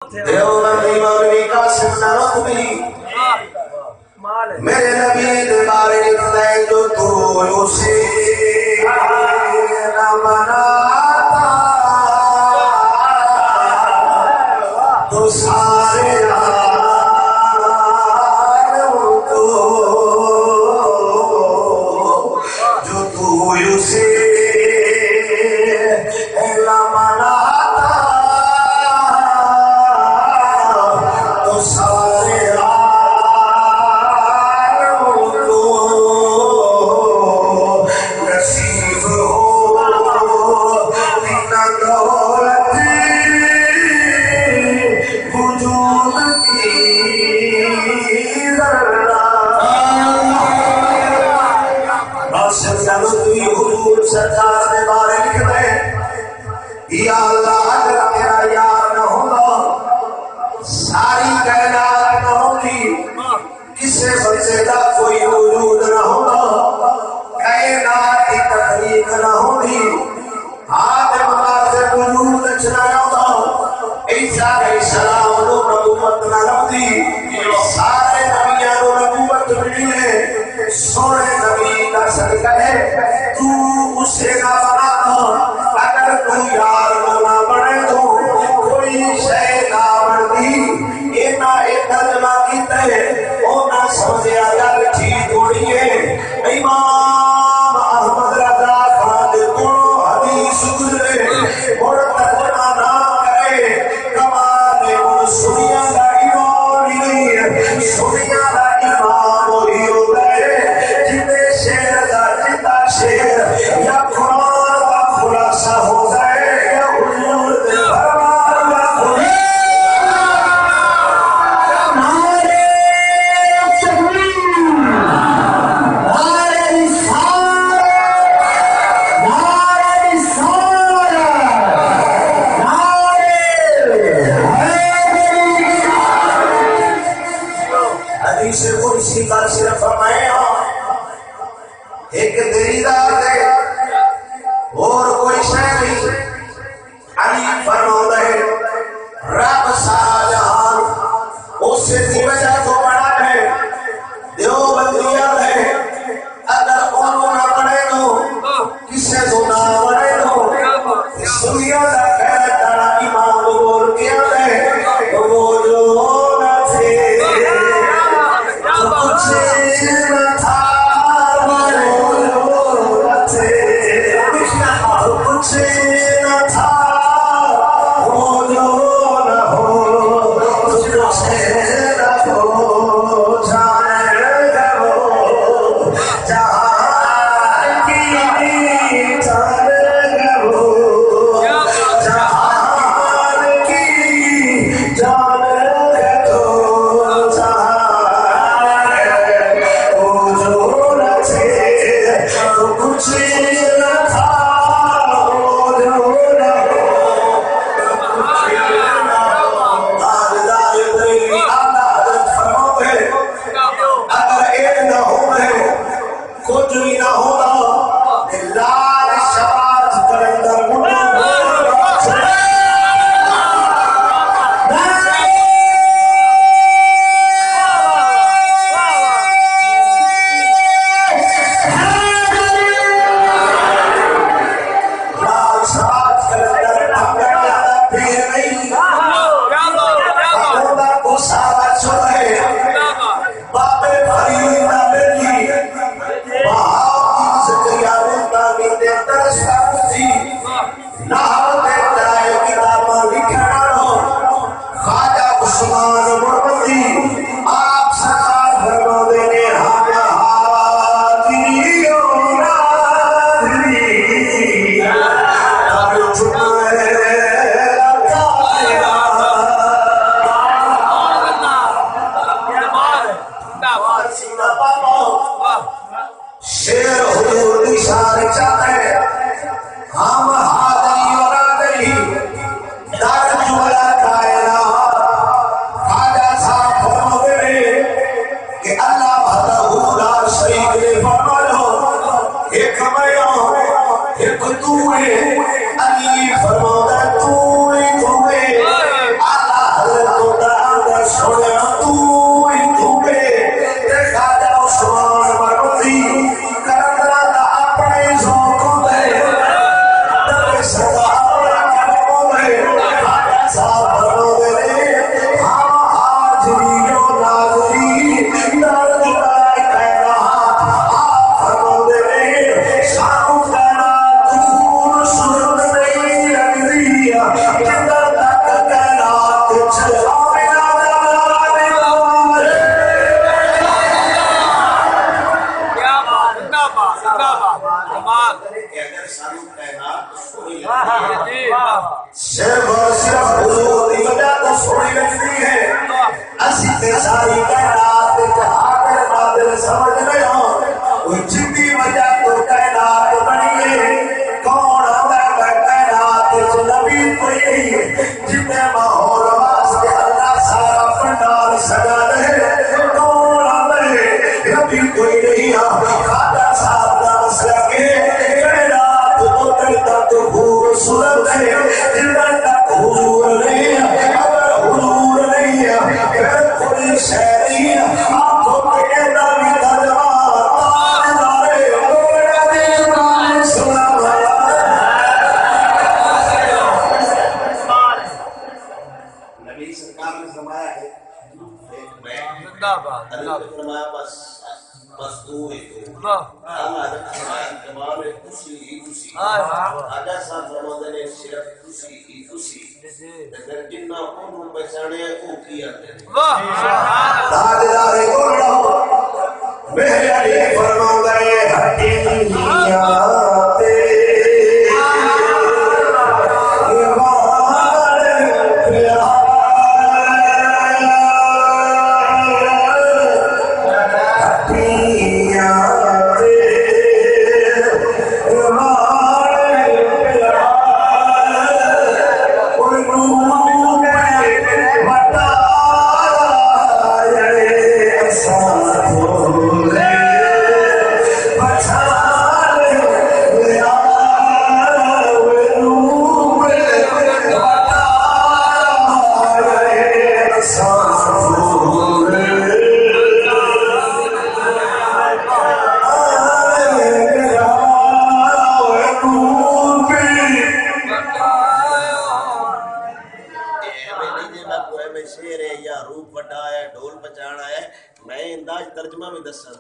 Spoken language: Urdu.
دیوبندی مولوی قاسم نانوتوی میرے نبی دربارے لکھتا ہے جو تو اسے نہ مناتا تو سارے عالم کو جو تو اسے نہ مناتا تو سارے عالم کو نصیب ہو دین دولت وجود کی ذرہ قاسم نانوتوی حضور سرکار نے بارے لکھ دے یا اللہ اگر میرا یار نہ ہوگا ساری کائنات نہ ہوگی کسے بچے کا کوئی وجود نہ ہوگا کائنات کی تخلیق نہ ہوگی آدم سے وجود نہ ہوگا عیسیٰ علیہ السلام نو نبوت نہ ہوگی سارے نبیوں کو نبوت ملی ہے سونے نبی کا صدقہ ہے تو اسے نہ بنا اگر تو یار نہ بنے تو کوئی شے نہ بنتی اینا ایک ترجمہ کیتا ہے اور نہ سمجھے آیا ٹھیک ہوئی ہے امام احمد رضا خان دے دونوں حدیث گزرے اور ترجمہ نہ کرے کمال نبی سرکار نے فرمایا ہے زندہ باد حضرت نے فرمایا بس تو ہی تو اللہ نے فرمایا کمال ہے خوشی ہی خوشی آجا صاحب فرماتے نے صرف خوشی ہی خوشی لیکن جنہ انہوں بچانے کو کیا تاجدار گولڑا میرے علی فرماتے حکیمیات شیر ہے یا روپ بٹا ہے ڈھول بجانا ہے میں انداز ترجمہ میں دساں